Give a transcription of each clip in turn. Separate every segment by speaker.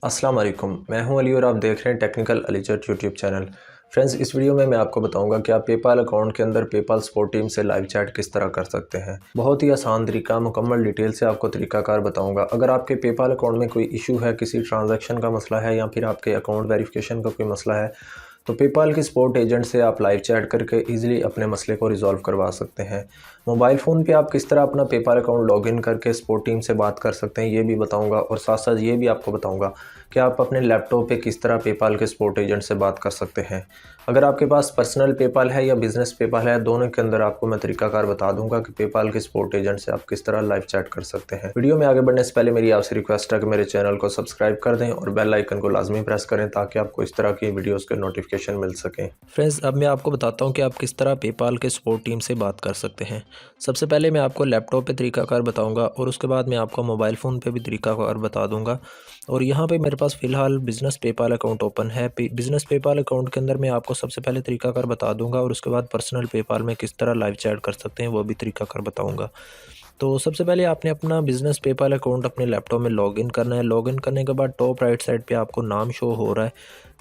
Speaker 1: अस्सलाम वालेकुम, मैं हूं अली और आप देख रहे हैं टेक्निकल अलीचट यूट्यूब चैनल। फ्रेंड्स, इस वीडियो में मैं आपको बताऊंगा कि आप पेपाल अकाउंट के अंदर पेपाल सपोर्ट टीम से लाइव चैट किस तरह कर सकते हैं। बहुत ही आसान तरीका, मुकम्मल डिटेल से आपको तरीकाकार बताऊंगा। अगर आपके पेपाल अकाउंट में कोई इशू है, किसी ट्रांजैक्शन का मसला है या फिर आपके अकाउंट वेरिफिकेशन का कोई मसला है, तो पेपाल के सपोर्ट एजेंट से आप लाइव चैट करके ईजिली अपने मसले को रिजॉल्व करवा सकते हैं। मोबाइल फ़ोन पे आप किस तरह अपना पेपाल अकाउंट लॉगिन करके सपोर्ट टीम से बात कर सकते हैं, ये भी बताऊंगा। और साथ साथ ये भी आपको बताऊंगा कि आप अपने लैपटॉप पे किस तरह पेपाल के सपोर्ट एजेंट से बात कर सकते हैं। अगर आपके पास पर्सनल पेपाल है या बिज़नेस पेपाल है, दोनों के अंदर आपको मैं तरीकाकार बता दूंगा कि पेपाल के सपोर्ट एजेंट से आप किस तरह लाइव चैट कर सकते हैं। वीडियो में आगे बढ़ने से पहले मेरी आपसे रिक्वेस्ट है कि मेरे चैनल को सब्सक्राइब कर दें और बेल आइकन को लाजमी प्रेस करें ताकि आपको इस तरह की वीडियोज़ के नोटिफिकेशन मिल सकें। फ्रेंड्स, अब मैं आपको बताता हूँ कि आप किस तरह पेपाल के सपोर्ट टीम से बात कर सकते हैं। सबसे पहले मैं आपको लैपटॉप पे तरीकाकार बताऊंगा और उसके बाद मैं आपको मोबाइल फ़ोन पे भी तरीकाकार बता दूंगा। और यहाँ पे मेरे पास फ़िलहाल बिज़नेस पेपाल अकाउंट ओपन है। बिज़नेस पेपाल अकाउंट के अंदर मैं आपको सबसे पहले तरीकाकार बता दूंगा और उसके बाद पर्सनल पेपाल में किस तरह लाइव चैट कर सकते हैं वो भी तरीकाकार बताऊँगा। तो सबसे पहले आपने अपना बिज़नेस पेपाल अकाउंट अपने लैपटॉप में लॉगिन करना है। लॉगिन करने के बाद टॉप राइट साइड पे आपको नाम शो हो रहा है,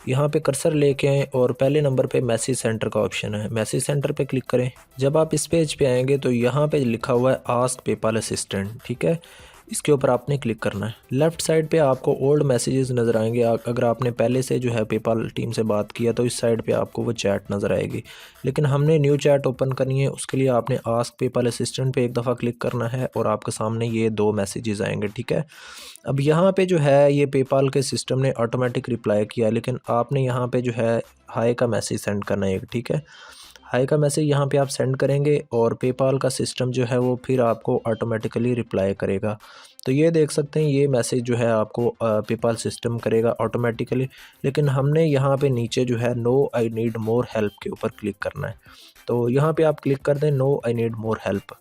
Speaker 1: यहाँ पे कर्सर लेके आएँ और पहले नंबर पे मैसेज सेंटर का ऑप्शन है, मैसेज सेंटर पे क्लिक करें। जब आप इस पेज पे आएंगे तो यहाँ पे लिखा हुआ है आस्क पेपाल असिस्टेंट, ठीक है, इसके ऊपर आपने क्लिक करना है। लेफ़्ट साइड पे आपको ओल्ड मैसेजेस नज़र आएंगे। अगर आपने पहले से जो है पेपाल टीम से बात किया तो इस साइड पे आपको वो चैट नज़र आएगी, लेकिन हमने न्यू चैट ओपन करनी है। उसके लिए आपने आस्क पेपाल असिस्टेंट पे एक दफ़ा क्लिक करना है और आपके सामने ये 2 मैसेजेस आएंगे, ठीक है। अब यहाँ पे जो है ये पेपाल के सिस्टम ने ऑटोमेटिक रिप्लाई किया, लेकिन आपने यहाँ पे जो है हाय का मैसेज सेंड करना है, ठीक है। हाई का मैसेज यहाँ पे आप सेंड करेंगे और पेपाल का सिस्टम जो है वो फिर आपको ऑटोमेटिकली रिप्लाई करेगा। तो ये देख सकते हैं ये मैसेज जो है आपको पेपाल सिस्टम करेगा ऑटोमेटिकली, लेकिन हमने यहाँ पे नीचे जो है no I need more help के ऊपर क्लिक करना है। तो यहाँ पे आप क्लिक कर दें no I need more help.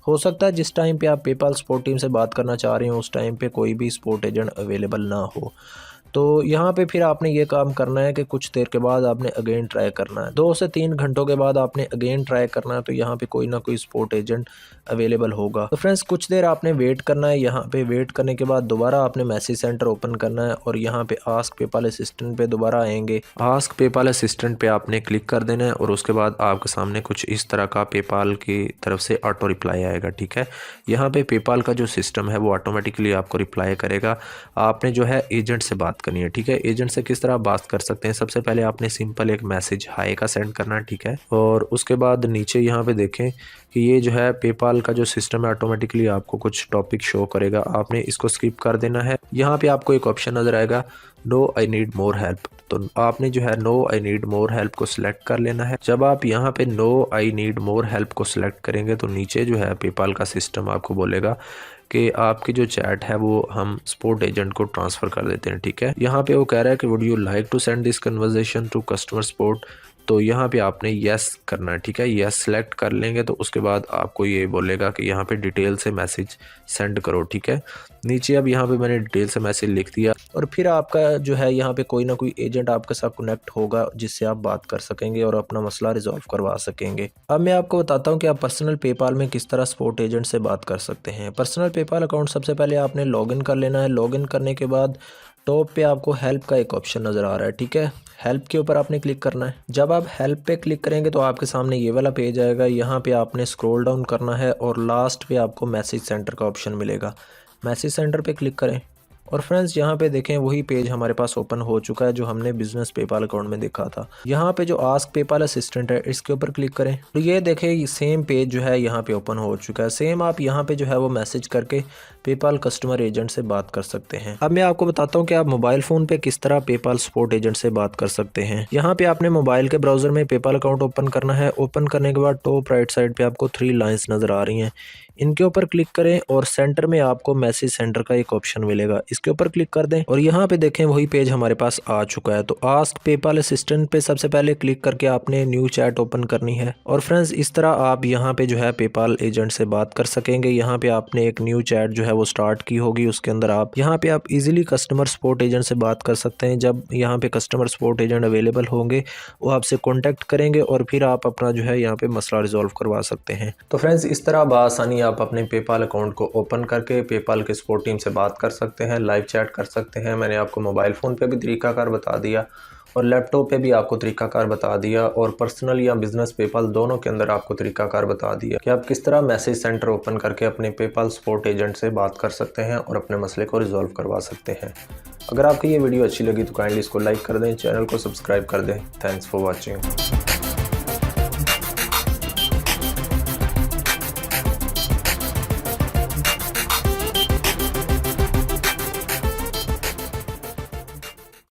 Speaker 1: हो सकता है जिस टाइम पे आप पेपाल सपोर्ट टीम से बात करना चाह रहे हो उस टाइम पे कोई भी सपोर्ट एजेंट अवेलेबल ना हो, तो यहाँ पे फिर आपने ये काम करना है कि कुछ देर के बाद आपने अगेन ट्राई करना है। 2 से 3 घंटों के बाद आपने अगेन ट्राई करना है, तो यहाँ पे कोई ना कोई सपोर्ट एजेंट अवेलेबल होगा। तो फ्रेंड्स, कुछ देर आपने वेट करना है। यहाँ पे वेट करने के बाद दोबारा आपने मैसेज सेंटर ओपन करना है और यहाँ पे आस्क पेपाल असिस्टेंट पे दोबारा आएंगे। आस्क पेपाल असिस्टेंट पे आपने क्लिक कर देना है और उसके बाद आपके सामने कुछ इस तरह का पेपाल की तरफ से ऑटो रिप्लाई आएगा, ठीक है। यहाँ पे पेपाल का जो सिस्टम है वो ऑटोमेटिकली आपको रिप्लाई करेगा। आपने जो है एजेंट से बात करनी है, ठीक है। एजेंट से किस तरह बात कर सकते हैं, सबसे पहले आपने सिंपल एक मैसेज हाय का सेंड करना है, ठीक है। और उसके बाद नीचे यहाँ पे देखें कि ये जो है पेपाल का जो सिस्टम है ऑटोमेटिकली आपको कुछ टॉपिक शो करेगा, आपने इसको स्किप कर देना है। यहाँ पे आपको एक ऑप्शन नज़र आएगा no I need more help, तो आपने जो है no I need more help को सिलेक्ट कर लेना है। जब आप यहाँ पे no I need more help को सिलेक्ट करेंगे तो नीचे जो है पेपाल का सिस्टम आपको बोलेगा कि आपकी जो चैट है वो हम सपोर्ट एजेंट को ट्रांसफ़र कर देते हैं, ठीक है। यहाँ पे वो कह रहा है कि would you like to send this conversation to customer support, तो यहाँ पे आपने येस करना है, ठीक है। येस सेलेक्ट कर लेंगे तो उसके बाद आपको ये बोलेगा कि यहाँ पे डिटेल से मैसेज सेंड करो, ठीक है। नीचे अब यहाँ पे मैंने डिटेल से मैसेज लिख दिया और फिर आपका जो है यहाँ पे कोई ना कोई एजेंट आपके साथ कनेक्ट होगा जिससे आप बात कर सकेंगे और अपना मसला रिजॉल्व करवा सकेंगे। अब मैं आपको बताता हूँ कि आप पर्सनल पेपाल में किस तरह सपोर्ट एजेंट से बात कर सकते हैं। पर्सनल पेपाल अकाउंट सबसे पहले आपने लॉगिन कर लेना है। लॉगिन करने के बाद टॉप पे आपको हेल्प का एक ऑप्शन नज़र आ रहा है, ठीक है। हेल्प के ऊपर आपने क्लिक करना है। जब आप हेल्प पे क्लिक करेंगे तो आपके सामने ये वाला पेज आएगा। यहाँ पे आपने स्क्रॉल डाउन करना है और लास्ट पे आपको मैसेज सेंटर का ऑप्शन मिलेगा। मैसेज सेंटर पे क्लिक करें और फ्रेंड्स यहाँ पे देखें वही पेज हमारे पास ओपन हो चुका है जो हमने बिजनेस पेपाल अकाउंट में देखा था। यहाँ पे जो आस्क पेपाल असिस्टेंट है इसके ऊपर क्लिक करें तो ये देखें सेम पेज जो है यहाँ पे ओपन हो चुका है। सेम आप यहाँ पे जो है वो मैसेज करके पेपाल कस्टमर एजेंट से बात कर सकते हैं। अब मैं आपको बताता हूँ कि आप मोबाइल फ़ोन पे किस तरह पेपाल सपोर्ट एजेंट से बात कर सकते हैं। यहाँ पे आपने मोबाइल के ब्राउज़र में पेपाल अकाउंट ओपन करना है। ओपन करने के बाद टॉप राइट साइड पे आपको 3 लाइन्स नज़र आ रही हैं, इनके ऊपर क्लिक करें और सेंटर में आपको मैसेज सेंटर का एक ऑप्शन मिलेगा, इसके ऊपर क्लिक कर दें और यहाँ पे देखें वही पेज हमारे पास आ चुका है। तो आस्क पेपाल असिस्टेंट पे सबसे पहले क्लिक करके आपने न्यू चैट ओपन करनी है और फ्रेंड्स इस तरह आप यहाँ पे जो है पेपाल एजेंट से बात कर सकेंगे। यहाँ पे आपने एक न्यू चैट जो है वो स्टार्ट की होगी, उसके अंदर आप यहाँ पे आप इजीली कस्टमर सपोर्ट एजेंट से बात कर सकते हैं। जब यहाँ पे कस्टमर सपोर्ट एजेंट अवेलेबल होंगे वो आपसे कॉन्टैक्ट करेंगे और फिर आप अपना जो है यहाँ पे मसला रिजॉल्व करवा सकते हैं। तो फ्रेंड्स इस तरह बआसानी आप अपने पेपाल अकाउंट को ओपन करके पेपाल के सपोर्ट टीम से बात कर सकते हैं, लाइव चैट कर सकते हैं। मैंने आपको मोबाइल फ़ोन पे भी तरीकाकार बता दिया और लैपटॉप पे भी आपको तरीकाकार बता दिया और पर्सनल या बिज़नेस पेपाल दोनों के अंदर आपको तरीकाकार बता दिया कि आप किस तरह मैसेज सेंटर ओपन करके अपने पेपाल सपोर्ट एजेंट से बात कर सकते हैं और अपने मसले को रिजॉल्व करवा सकते हैं। अगर आपको ये वीडियो अच्छी लगी तो काइंडली इसको लाइक कर दें, चैनल को सब्सक्राइब कर दें। Thanks for watching.